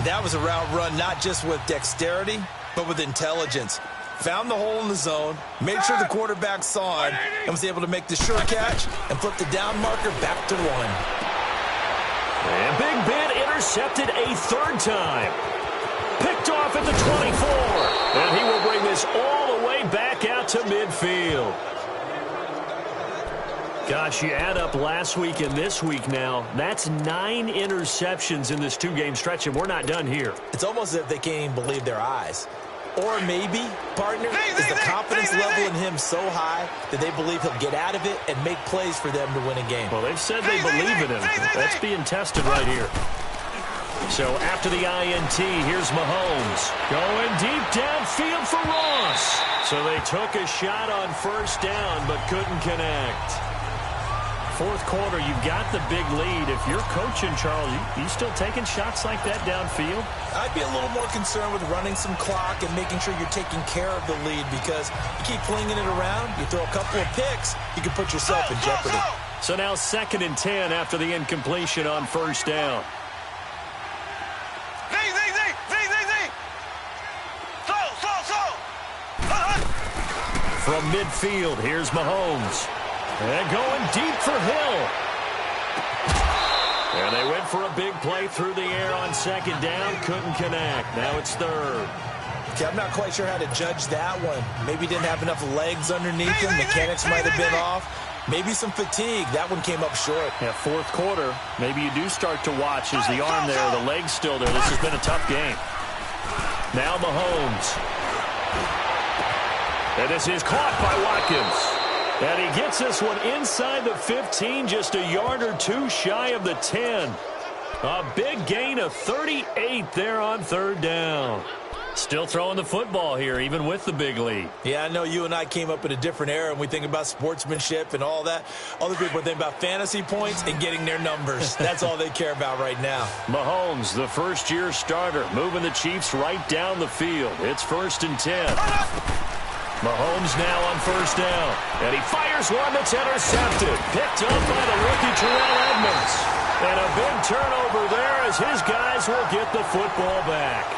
That was a route run not just with dexterity, but with intelligence. Found the hole in the zone, made sure the quarterback saw it, and was able to make the sure catch and flip the down marker back to 1. And Big Ben intercepted a 3rd time. Picked off at the 24. And he will bring this all the way back out to midfield. Gosh, you add up last week and this week now, that's 9 interceptions in this 2-game stretch, and we're not done here. It's almost as if they can't even believe their eyes. Or maybe, partner, is the confidence level in him so high that they believe he'll get out of it and make plays for them to win a game. Well, they've said they believe in him. That's being tested right here. So after the INT, here's Mahomes. Going deep downfield for Ross. So they took a shot on first down but couldn't connect. 4th quarter, you've got the big lead. If you're coaching, Charles, you still taking shots like that downfield? I'd be a little more concerned with running some clock and making sure you're taking care of the lead because you keep flinging it around, you throw a couple of picks, you can put yourself in jeopardy. So now 2nd and 10 after the incompletion on first down. From midfield, here's Mahomes. And going deep for Hill. And they went for a big play through the air on 2nd down. Couldn't connect. Now it's 3rd. Okay, I'm not quite sure how to judge that one. Maybe didn't have enough legs underneath him. Mechanics might have been off. Maybe some fatigue. That one came up short. Yeah, 4th quarter. Maybe you do start to watch as the arm there, the leg's still there. This has been a tough game. Now Mahomes. And this is caught by Watkins. And he gets this one inside the 15, just a yard or 2 shy of the 10. A big gain of 38 there on 3rd down. Still throwing the football here, even with the big lead. Yeah, I know you and I came up in a different era, and we think about sportsmanship and all that. Other people think about fantasy points and getting their numbers. That's all they care about right now. Mahomes, the first-year starter, moving the Chiefs right down the field. It's 1st and 10. Mahomes now on first down. And he fires one that's intercepted. Picked up by the rookie Terrell Edmonds. And a big turnover there as his guys will get the football back.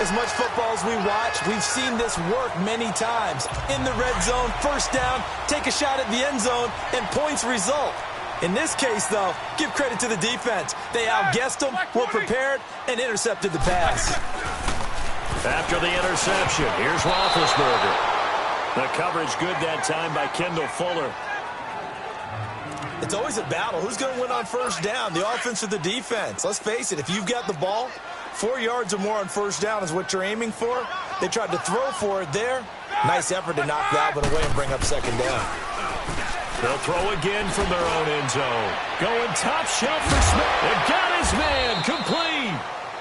As much football as we watch, we've seen this work many times. In the red zone, first down, take a shot at the end zone, and points result. In this case, though, give credit to the defense. They outguessed them, were prepared, and intercepted the pass. After the interception, here's Roethlisberger. The coverage good that time by Kendall Fuller. It's always a battle. Who's going to win on first down, the offense or the defense? Let's face it, if you've got the ball, 4 yards or more on first down is what you're aiming for. They tried to throw for it there. Nice effort to knock that one away and bring up second down. They'll throw again from their own end zone. Going top shelf for Smith. They got his man complete.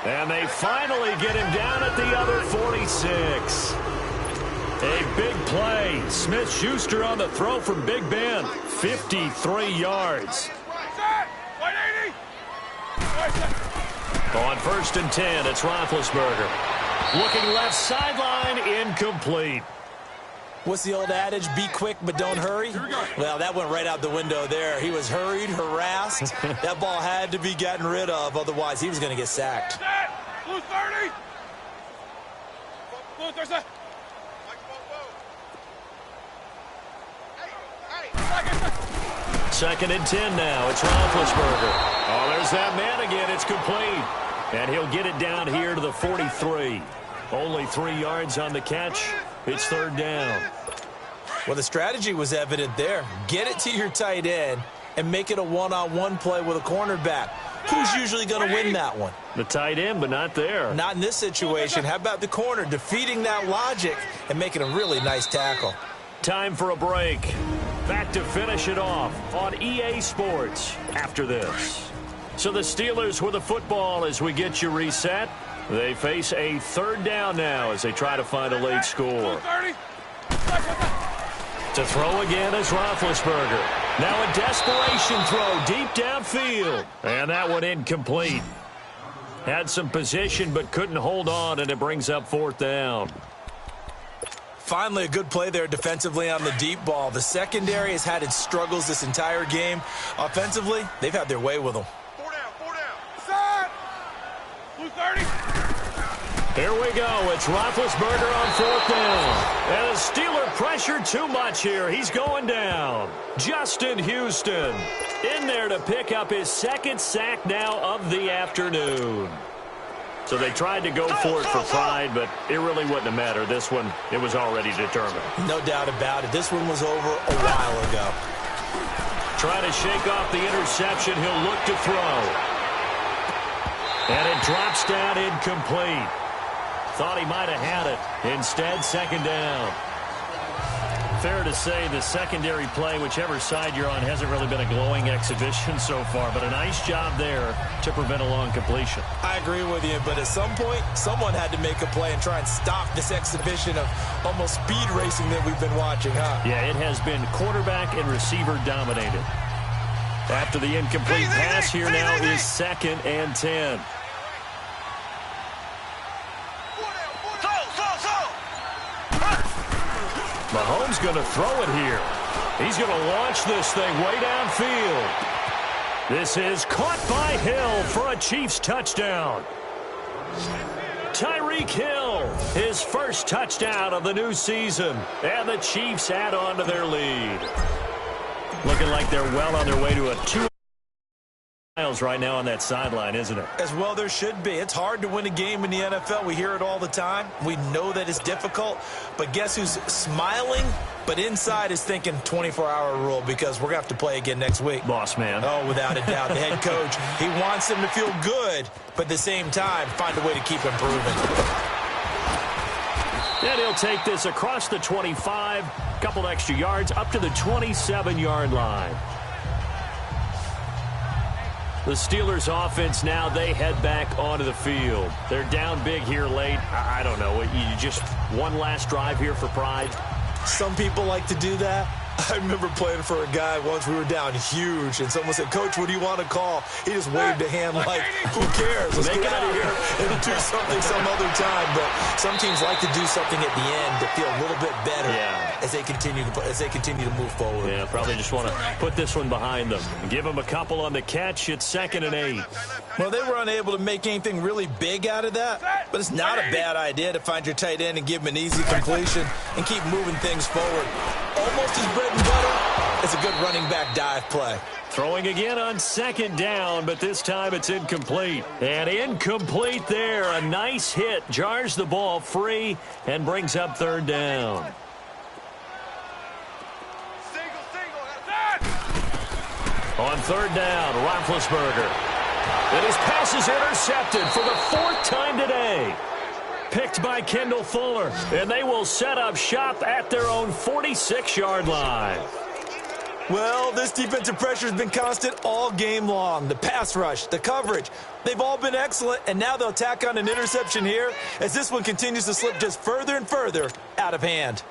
And they finally get him down at the other 46. A big play. Smith-Schuster on the throw from Big Ben. 53 yards. On first and 10, it's Roethlisberger. Looking left sideline, incomplete. What's the old adage? Be quick, but don't hurry? Well, that went right out the window there. He was hurried, harassed. That ball had to be gotten rid of, otherwise he was going to get sacked. Blue 30. Blue 30. Second and 10 now. It's Roethlisberger. Oh, there's that man again. It's complete. And he'll get it down here to the 43. Only 3 yards on the catch. It's third down. Well, the strategy was evident there. Get it to your tight end and make it a one-on-one play with a cornerback. Who's usually going to win that one? The tight end, but not there. Not in this situation. How about the corner defeating that logic and making a really nice tackle? Time for a break. Back to finish it off on EA Sports after this. So the Steelers with the football as we get you reset. They face a third down now as they try to find a late score. To throw again is Roethlisberger. Now a desperation throw deep downfield. And that one incomplete. Had some position but couldn't hold on, and it brings up fourth down. Finally, a good play there defensively on the deep ball. The secondary has had its struggles this entire game. Offensively, they've had their way with them. 4 down. Side. Blue 30. Here we go. It's Roethlisberger on fourth down. And the Steeler pressure too much here. He's going down. Justin Houston in there to pick up his second sack now of the afternoon. So they tried to go for it for pride, but it really wouldn't have mattered. This one, it was already determined. No doubt about it. This one was over a while ago. Trying to shake off the interception. He'll look to throw. And it drops down incomplete. Thought he might have had it. Instead, second down. Fair to say the secondary play, whichever side you're on, hasn't really been a glowing exhibition so far, but a nice job there to prevent a long completion. I agree with you, but at some point, someone had to make a play and try and stop this exhibition of almost speed racing that we've been watching, huh? Yeah, it has been quarterback and receiver dominated. After the incomplete pass, here now is second and 10. Mahomes going to throw it here. He's going to launch this thing way downfield. This is caught by Hill for a Chiefs touchdown. Tyreek Hill, his first touchdown of the new season. And the Chiefs add on to their lead. Looking like they're well on their way to a 2 miles right now on that sideline, isn't it? As well there should be. It's hard to win a game in the NFL. We hear it all the time. We know that it's difficult. But guess who's smiling, but inside is thinking 24-hour rule because we're going to have to play again next week. Boss man. Oh, without a doubt. The head coach, he wants them to feel good, but at the same time, find a way to keep improving. And he'll take this across the 25, couple extra yards, up to the 27-yard line. The Steelers offense now, they head back onto the field. They're down big here late. I don't know. You just one last drive here for pride? Some people like to do that. I remember playing for a guy once. We were down huge, and someone said, "Coach, what do you want to call?" He just waved a hand like, "Who cares? Let's get out of here and do something some other time." But some teams like to do something at the end to feel a little bit better as they continue to move forward. Yeah, probably just want to put this one behind them. Give them a couple on the catch. It's 2nd and 8. Well, they were unable to make anything really big out of that, but it's not a bad idea to find your tight end and give him an easy completion and keep moving things forward. Almost as bread and butter. It's a good running back dive play. Throwing again on 2nd down, but this time it's incomplete. And incomplete there. A nice hit. Jars the ball free and brings up 3rd down. On 3rd down, Roethlisberger. And his pass is intercepted for the 4th time today. Picked by Kendall Fuller. And they will set up shop at their own 46-yard line. Well, this defensive pressure has been constant all game long. The pass rush, the coverage, they've all been excellent, and now they'll tack on an interception here as this one continues to slip just further and further out of hand.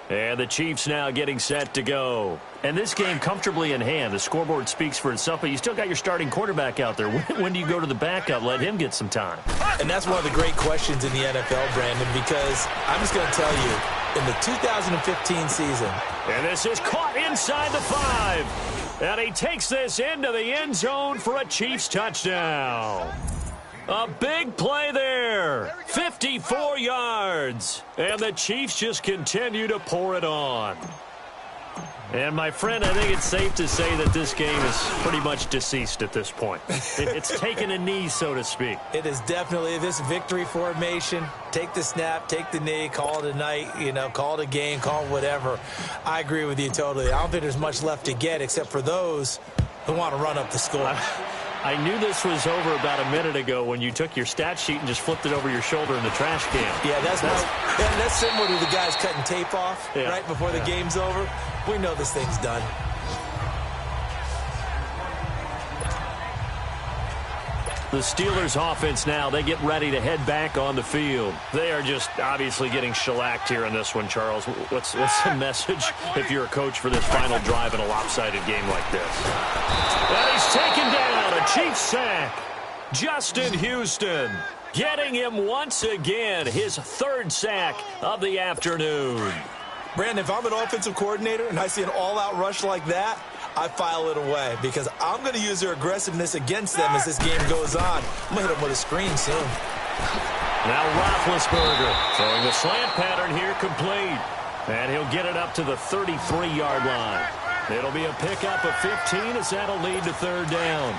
And the Chiefs now getting set to go. And this game comfortably in hand. The scoreboard speaks for itself, but you still got your starting quarterback out there. When do you go to the backup? Let him get some time. And that's one of the great questions in the NFL, Brandon, because I'm just going to tell you, in the 2015 season. And this is caught inside the 5. And he takes this into the end zone for a Chiefs touchdown. A big play there. 54 yards. And the Chiefs just continue to pour it on. And, my friend, I think it's safe to say that this game is pretty much deceased at this point. It's taken a knee, so to speak. It is definitely this victory formation. Take the snap, take the knee, call it a night, call it a game, call it whatever. I agree with you totally. I don't think there's much left to get except for those who want to run up the score. I knew this was over about a minute ago when you took your stat sheet and just flipped it over your shoulder in the trash can. Yeah, that's similar to the guys cutting tape off right before the game's over. We know this thing's done. The Steelers offense now, they get ready to head back on the field. They are just obviously getting shellacked here in this one, Charles. What's the message if you're a coach for this final drive in a lopsided game like this? And he's taken down, a Chiefs sack. Justin Houston getting him once again, his 3rd sack of the afternoon. Brandon, if I'm an offensive coordinator and I see an all-out rush like that, I file it away because I'm going to use their aggressiveness against them as this game goes on. I'm going to hit them with a screen soon. Now Roethlisberger throwing the slant pattern here complete. And he'll get it up to the 33-yard line. It'll be a pickup of 15 as that'll lead to 3rd down.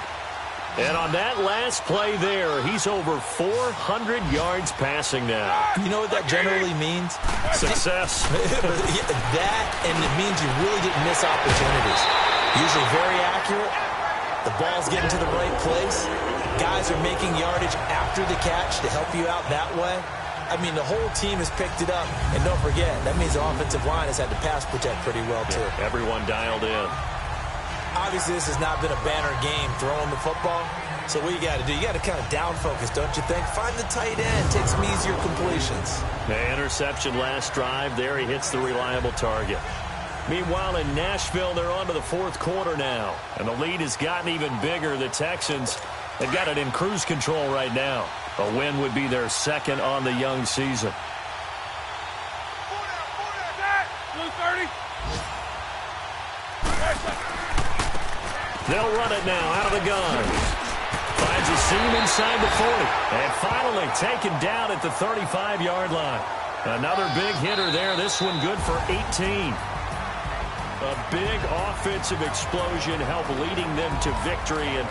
And on that last play there, he's over 400 yards passing now. You know what that generally means? Success. That, and it means you really didn't miss opportunities. Usually very accurate. The ball's getting to the right place. Guys are making yardage after the catch to help you out that way. I mean, the whole team has picked it up. And don't forget, that means the offensive line has had to pass protect pretty well, too. Yeah, everyone dialed in. Obviously, this has not been a banner game throwing the football. So what you got to do, you got to kind of down focus, don't you think? Find the tight end, take some easier completions. The interception last drive there. He hits the reliable target. Meanwhile, in Nashville, they're on to the 4th quarter now. And the lead has gotten even bigger. The Texans, they've got it in cruise control right now. A win would be their 2nd on the young season. They'll run it now out of the gun. Finds a seam inside the 40. And finally taken down at the 35-yard line. Another big hitter there. This one good for 18. A big offensive explosion helped leading them to victory. And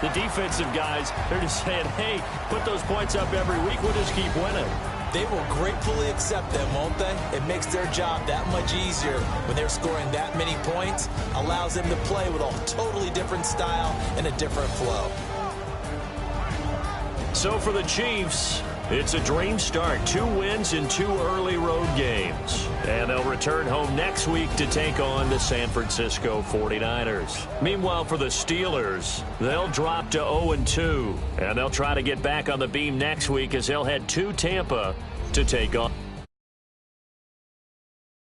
the defensive guys, they're just saying, hey, put those points up every week. We'll just keep winning. They will gratefully accept them, won't they? It makes their job that much easier when they're scoring that many points. Allows them to play with a totally different style and a different flow. So for the Chiefs, it's a dream start. 2 wins in 2 early road games. And they'll return home next week to take on the San Francisco 49ers. Meanwhile, for the Steelers, they'll drop to 0-2. And they'll try to get back on the beam next week as they'll head to Tampa to take on